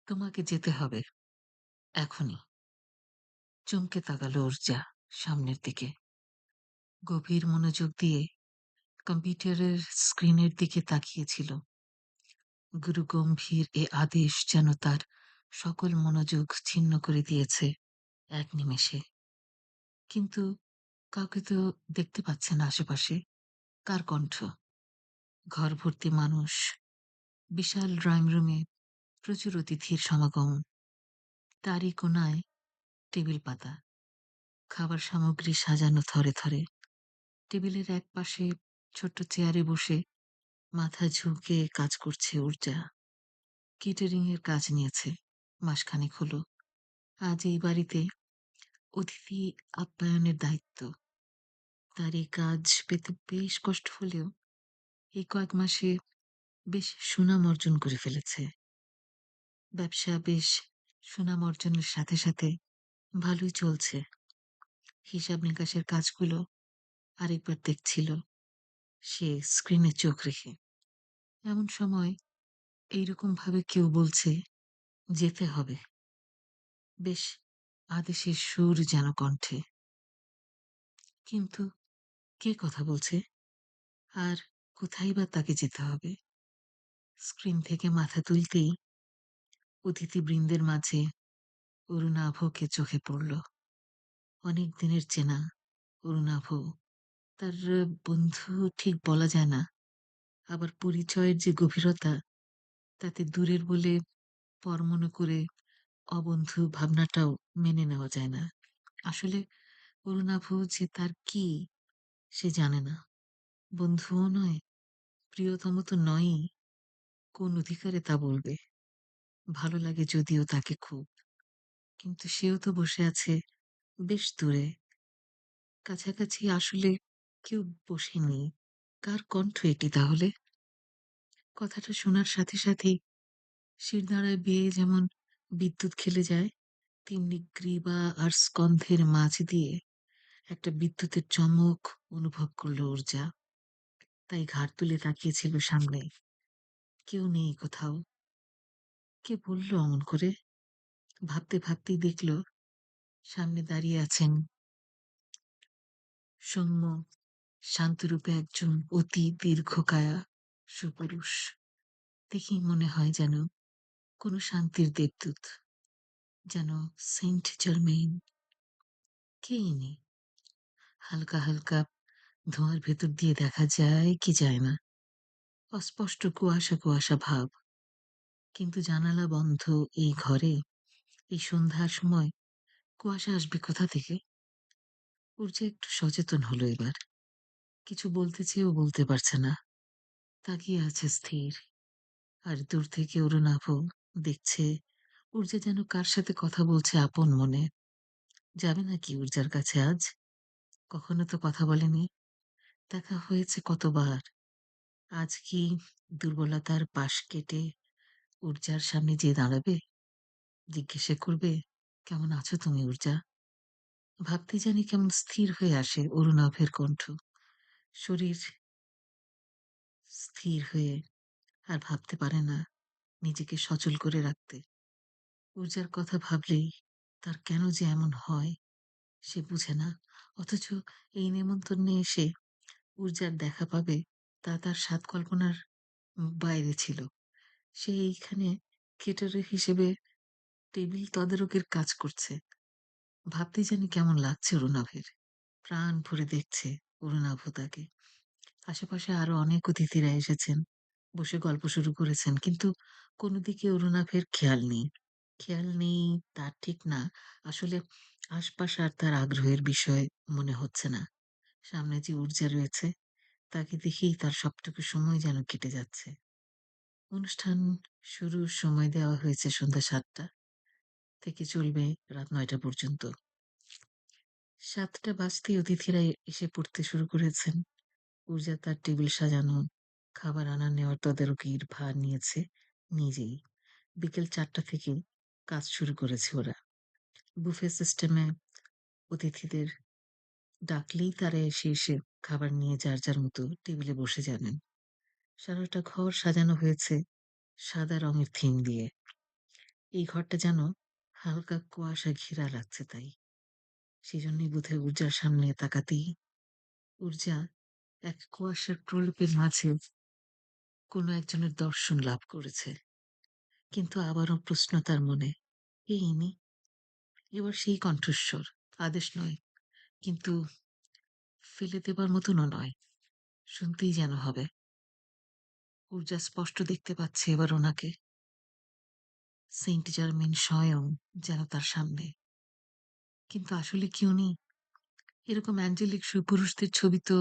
তোমাকে যেতে হবে এখনই। চমকে তাকালো উর্জা সামনের দিকে। গভীর মনোযোগ দিয়ে কম্পিউটারের স্ক্রিনের দিকে তাকিয়েছিল। গুরুগম্ভীর এ আদেশ যেন তার সকল মনোযোগ ছিন্ন করে দিয়েছে এক নিমেষে। কিন্তু কাউকে তো দেখতে পাচ্ছে না আশেপাশে। কার কণ্ঠ? ঘর ভর্তি মানুষ, বিশাল ড্রয়িং রুমে প্রচুর অতিথির সমাগম। তারই কোনায় টেবিল পাতা, খাবার সামগ্রী সাজানো থরে থরে। টেবিলের এক পাশে ছোট্ট চেয়ারে বসে মাথা ঝুঁকে কাজ করছে উর্জা। কেটারিং এর কাজ নিয়েছে মাসখানেক হলো। আজ এই বাড়িতে অতিথি আপ্যায়নের দায়িত্ব। তার এই কাজ পেতে বেশ কষ্ট হলেও এই কয়েক মাসে বেশ সুনাম অর্জন করে ফেলেছে। ব্যবসা বেশ সুনাম অর্জনের সাথে সাথে ভালোই চলছে। হিসাব নিকাশের কাজগুলো আরেকবার দেখছিল সে স্ক্রিনে চোখ রেখে। এমন সময় এইরকম ভাবে কেউ বলছে যেতে হবে, বেশ আদেশের সুর যেন কণ্ঠে। কিন্তু কে কথা বলছে? আর কোথায় বা তাকে যেতে হবে? স্ক্রিন থেকে মাথা তুলতেই অতিথিবৃন্দের মাঝে অরুণাভকে চোখে পড়ল। অনেক দিনের চেনা অরুণাভ। তার বন্ধু ঠিক বলা যায় না, আবার পরিচয়ের যে গভীরতা তাতে দূরের বলে পর মনে করে অবন্ধু ভাবনাটাও মেনে নেওয়া যায় না। আসলে অরুণাভ যে তার কি সে জানে না। বন্ধুও নয়, প্রিয়তম তো নয়ই। কোন অধিকারে তা বলবে? ভালো লাগে যদিও তাকে খুব, কিন্তু সেও তো বসে আছে বেশ দূরে। কাছাকাছি আসলে কেউ বসেনি। কার কণ্ঠ এটি তাহলে? কথাটা শোনার সাথে সাথেই শিরদাঁড়ায় বেয়ে যেমন বিদ্যুৎ খেলে যায়, তেমনি গ্রীবা আর স্কন্ধের মাঝ দিয়ে একটা বিদ্যুতের চমক অনুভব করলো উর্জা। তাই ঘাড় তুলে তাকিয়েছিল সামনে। কেউ নেই কোথাও। কে বলল অমন করে? ভাবতে ভাবতেই দেখল সামনে দাঁড়িয়ে আছেন সৌম্য শান্তরূপে একজন অতি দীর্ঘকায়া সুপুরুষ। দেখেই মনে হয় যেন কোনো শান্তির দেবদূত, যেন সেন্ট জার্মেইন। কে ইনি? হালকা হালকা ধোঁয়ার ভেতর দিয়ে দেখা যায় কি যায় না, অস্পষ্ট কুয়াশা কুয়াশা ভাব। কিন্তু জানালা বন্ধ এই ঘরে এই সন্ধ্যার সময় কুয়াশা আসবে কোথা থেকে? উর্জা একটু সচেতন হলো এবার। কিছু বলতে চেয়েও বলতে পারছে না। তাকিয়ে আছে স্থির। আর দূর থেকে অরুণাভ দেখছে উর্জা যেন কার সাথে কথা বলছে আপন মনে। যাবে নাকি উর্জার কাছে আজ? কখনো তো কথা বলেনি। দেখা হয়েছে কতবার। আজ কি দুর্বলতার পাশ কেটে উর্জার সামনে যেয়ে দাঁড়াবে? জিজ্ঞাসা করবে, কেমন আছো তুমি উর্জা? ভাবতে জানি কেমন স্থির হয়ে আসে অরুণাভের কণ্ঠ। শরীর স্থির হয়ে আর ভাবতে পারে না নিজেকে সচল করে রাখতে। উর্জার কথা ভাবলেই তার কেন যে এমন হয় সে বুঝে না। অথচ এই নেমন্তন্নে এসে উর্জার দেখা পাবে তা তার সাত কল্পনার বাইরে ছিল। সে এইখানে কেটারের হিসেবে টেবিল তদারকের কাজ করছে। ভাবতেই জানি কেমন লাগছে অরুণাভের। প্রাণ ভরে দেখছে অরুণাভ তাকে। আশেপাশে আরো অনেক অতিথিরা এসেছেন, বসে গল্প শুরু করেছেন, কিন্তু কোনো দিকে অরুণাভের খেয়াল নেই। খেয়াল নেই তার ঠিক না, আসলে আশপাশ আর তার আগ্রহের বিষয় মনে হচ্ছে না। সামনে যে ঊর্জা রয়েছে তাকে দেখেই তার সবটুকু সময় যেন কেটে যাচ্ছে। অনুষ্ঠান শুরুর সময় দেওয়া হয়েছে সন্ধ্যা ৭টা থেকে, চলবে রাত ৯টা পর্যন্ত। ৭টা বাজতেই অতিথিরা এসে পড়তে শুরু করেছেন। ঊর্জা তার টেবিল সাজানো, খাবার আনা নেওয়ার তদারকির ভার নিয়েছে নিজেই। বিকেল ৪টা থেকে কাজ শুরু করেছে ওরা। বুফে সিস্টেমে অতিথিদের ডাকলেই তারা এসে এসে খাবার নিয়ে যার যার মতো টেবিলে বসে যাবেন। সারাটা ঘর সাজানো হয়েছে সাদা রঙের থিম দিয়ে। এই ঘরটা যেন হালকা কুয়াশা ঘেরা লাগছে তাই। সেজন্যই বোধহয় ঊর্জার সামনে তাকাতেই ঊর্জা এক কুয়াশার প্রলেপের মাঝে কোনো একজনের দর্শন লাভ করেছে। কিন্তু আবারও প্রশ্ন তার মনে, কে ইনি? এবার সেই কণ্ঠস্বর, আদেশ নয়, কিন্তু ফেলে দেবার মতনও নয়। শুনতেই যেন হবে। ঊর্জা স্পষ্ট দেখতে পাচ্ছে এবার ওনাকে। সেন্ট জার্মেন স্বয়ং যেন তার সামনে। কিন্তু আসলে কি উনি? এরকম অ্যাঞ্জেলিক সুপুরুষদের ছবি তো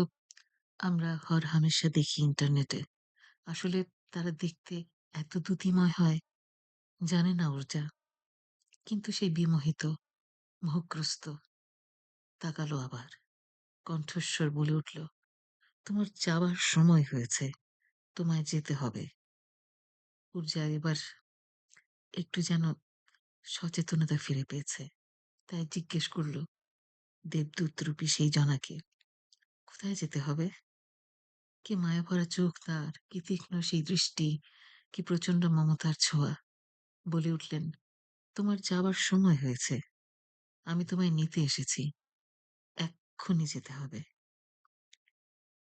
আমরা হরহামেশা দেখি ইন্টারনেটে। আসলে তারা দেখতে এত দ্যুতিময় হয়, জানে না ঊর্জা। কিন্তু সেই বিমোহিত, মোহগ্রস্ত তাকালো আবার। কণ্ঠস্বর বলে উঠল, তোমার যাবার সময় হয়েছে। তোমায় যেতে হবে। ঊর্জা এবার একটু যেন সচেতনতা ফিরে পেয়েছে। তাই জিজ্ঞেস করল দেবদূত রূপী সেই জনাকে, কোথায় যেতে হবে? কি মায়াভরা চোখ তার, কি তীক্ষ্ণ সেই দৃষ্টি, কি প্রচন্ড মমতার ছোঁয়া। বলে উঠলেন, তোমার যাবার সময় হয়েছে। আমি তোমায় নিতে এসেছি। এক্ষুনি যেতে হবে।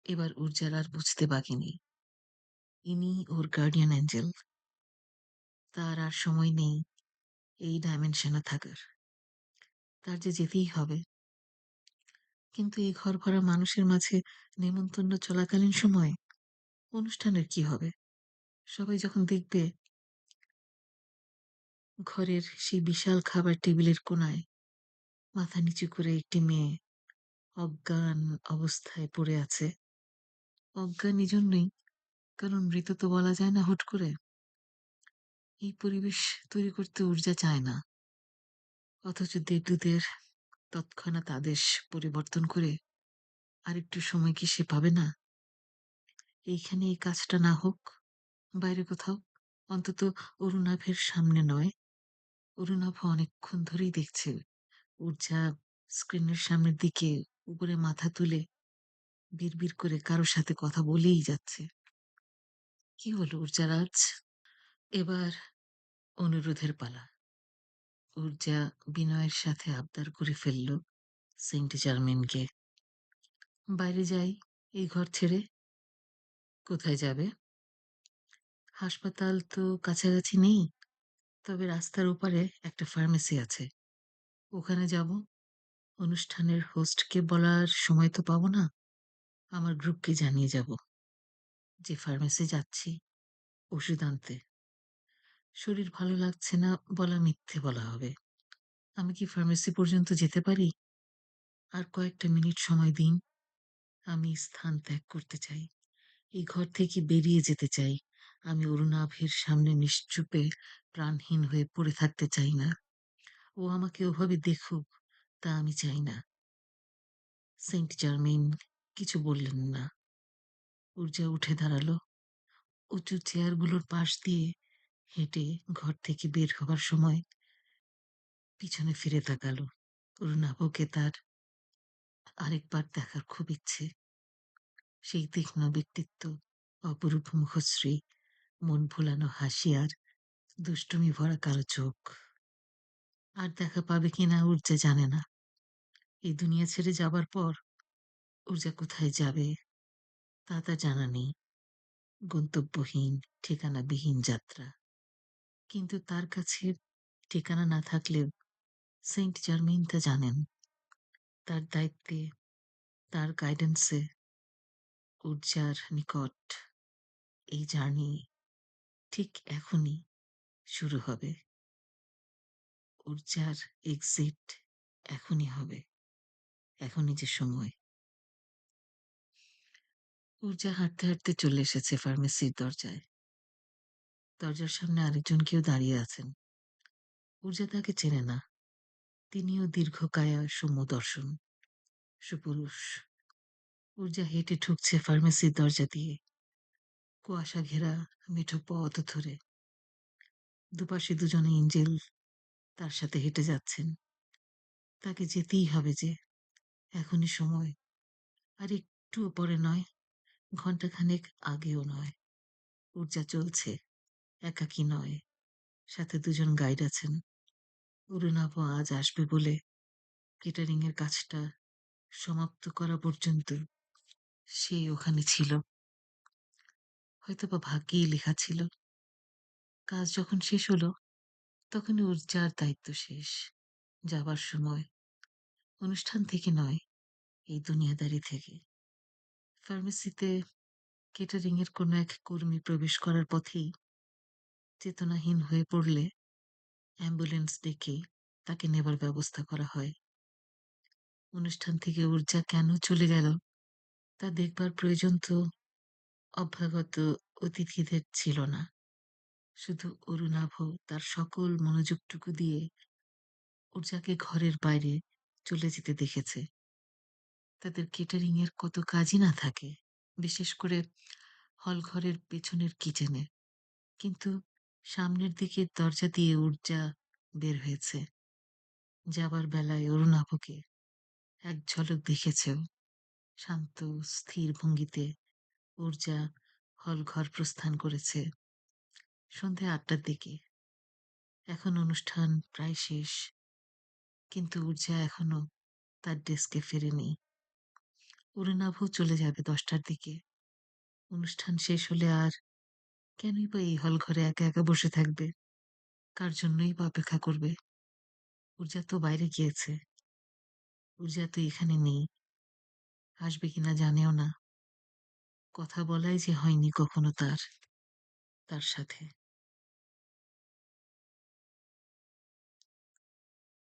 এবার ঊর্জার আর বুঝতে বাকি নেই। ইনি ওর গার্ডিয়ান অ্যাঞ্জেল। তার আর সময় নেই এই ডাইমেনশনে থাকার। তার যে যেতেই হবে। কিন্তু এই ঘর ভরা মানুষের মাঝে নেমন্তন্ন চলাকালীন সময়ে অনুষ্ঠানের কি হবে? সবাই যখন দেখবে ঘরের সেই বিশাল খাবার টেবিলের কোণায় মাথা নিচু করে একটি মেয়ে অজ্ঞান অবস্থায় পড়ে আছে। অজ্ঞান এজন্যই কারণ মৃত তো বলা যায় না হুট করে। এই পরিবেশ তৈরি করতে ঊর্জা চায় না। অথচ দেবদূতের তৎক্ষণাৎ আদেশ পরিবর্তন করে আরেকটু সময় কি সে পাবে না? এইখানে এই কাজটা না হোক, বাইরে কোথাও, অন্তত অরুণাভের সামনে নয়। অরুণাভ অনেকক্ষণ ধরেই দেখছে ঊর্জা স্ক্রিনের সামনের দিকে উপরে মাথা তুলে বিড়বিড় করে কারোর সাথে কথা বলেই যাচ্ছে। কি হলো ঊর্জার আজ? এবার অনুরোধের পালা। ঊর্জা বিনয়ের সাথে আবদার করে ফেলল সেন্ট জার্মেনকে, বাইরে যাই এই ঘর ছেড়ে। কোথায় যাবে? হাসপাতাল তো কাছাকাছি নেই, তবে রাস্তার ওপারে একটা ফার্মেসি আছে, ওখানে যাব। অনুষ্ঠানের হোস্টকে বলার সময় তো পাবো না, আমার গ্রুপকে জানিয়ে যাব যে ফার্মেসি যাচ্ছি ওষুধ আনতে। শরীর ভালো লাগছে না বলা মিথ্যে বলা হবে। আমি কি ফার্মেসি পর্যন্ত যেতে পারি? আর কয়েকটা মিনিট সময় দিন। আমি স্থান ত্যাগ করতে চাই। এই ঘর থেকে বেরিয়ে যেতে চাই। আমি অরুণাভের সামনে নিশ্চুপে প্রাণহীন হয়ে পড়ে থাকতে চাই না। ও আমাকে ওভাবে দেখুক, তা আমি চাই না। সেন্ট জার্মেন কিছু বললেন না। ঊর্জা উঠে দাঁড়ালো। উঁচু চেয়ারগুলোর পাশ দিয়ে হেঁটে ঘর থেকে বের হবার সময় পিছনে ফিরে তাকালো। অরুণাভকে তার আরেকবার দেখার খুব ইচ্ছে। সেই তীক্ষ্ণ ব্যক্তিত্ব, অপরূপ মুখশ্রী, মন ভোলানো হাসি আর দুষ্টুমি ভরা কালো চোখ। আর দেখা পাবে কিনা ঊর্জা জানে না। এই দুনিয়া ছেড়ে যাবার পর ঊর্জা কোথায় যাবে তা তার জানা নেই। গন্তব্যহীন, ঠিকানাবিহীন যাত্রা। কিন্তু তার কাছে ঠিকানা না থাকলেও সেন্ট জার্মেইন তা জানেন। তার দায়িত্বে, তার গাইডেন্সে ঊর্জার নিকট এই জার্নি ঠিক এখনই শুরু হবে। ঊর্জার এক্সিট এখনই হবে। এখনই যে সময়। ঊর্জা হাঁটতে হাঁটতে চলে এসেছে ফার্মেসির দরজায়। দরজার সামনে আরেকজন কেউ দাঁড়িয়ে আছেন। ঊর্জা তাকে চেনে না। তিনিও দীর্ঘকায়া সমদর্শন, সুপুরুষ। ঊর্জা হেঁটে ঢুকছে ফার্মেসির দরজা দিয়ে, কুয়াশা ঘেরা মেঠো পথ ধরে। দুপাশে দুজনে এঞ্জেল তার সাথে হেঁটে যাচ্ছেন। তাকে যেতেই হবে যে, এখনই সময়। আর একটুও পরে নয়, ঘন্টাখানেক আগেও নয়। ঊর্জা চলছে, একাকী নয়, সাথে ২ জন গাইড আছেন। অরুণাভ আজ আসবে বলে কেটারিং এর কাজটা সমাপ্ত করা পর্যন্ত সে ওখানে ছিল। হয়তোবা ভাগ্যেই লেখা ছিল। কাজ যখন শেষ হলো তখনই ওর যার দায়িত্ব শেষ। যাবার সময় অনুষ্ঠান থেকে নয়, এই দুনিয়াদারি থেকে। ফার্মেসিতে কেটারিং এর কোনো এক কর্মী প্রবেশ করার পথেই চেতনাহীন হয়ে পড়লে অ্যাম্বুলেন্স ডেকে তাকে নেবার ব্যবস্থা করা হয়। অনুষ্ঠান থেকে ঊর্জা কেন চলে গেল তা দেখবার প্রয়োজন তো অভ্যাগত অতিথিদের ছিল না। শুধু অরুণাভ তার সকল মনোযোগটুকু দিয়ে ঊর্জাকে ঘরের বাইরে চলে যেতে দেখেছে। তাদের কেটারিং এর কত কাজই না থাকে, বিশেষ করে হল ঘরের পেছনের কিচেনে। কিন্তু সামনের দিকের দরজা দিয়ে ঊর্জা বের হয়েছে। যাবার বেলায় অরুণাভকে এক ঝলক দেখেছেও। শান্ত স্থির ভঙ্গিতে ঊর্জা হল ঘর প্রস্থান করেছে সন্ধে ৮টার দিকে। এখন অনুষ্ঠান প্রায় শেষ, কিন্তু ঊর্জা এখনো তার ডেস্কে ফেরেনি। অরুণাভ চলে যাবে ১০টার দিকে। অনুষ্ঠান শেষ হলে আর কেনই বা এই হল ঘরে একা একা বসে থাকবে? কার জন্যই বা অপেক্ষা করবে? ঊর্জা তো বাইরে গিয়েছে। ঊর্জা তো এখানে নেই। আসবে কিনা জানেও না। কথা বলাই যে হয়নি কখনো তার সাথে।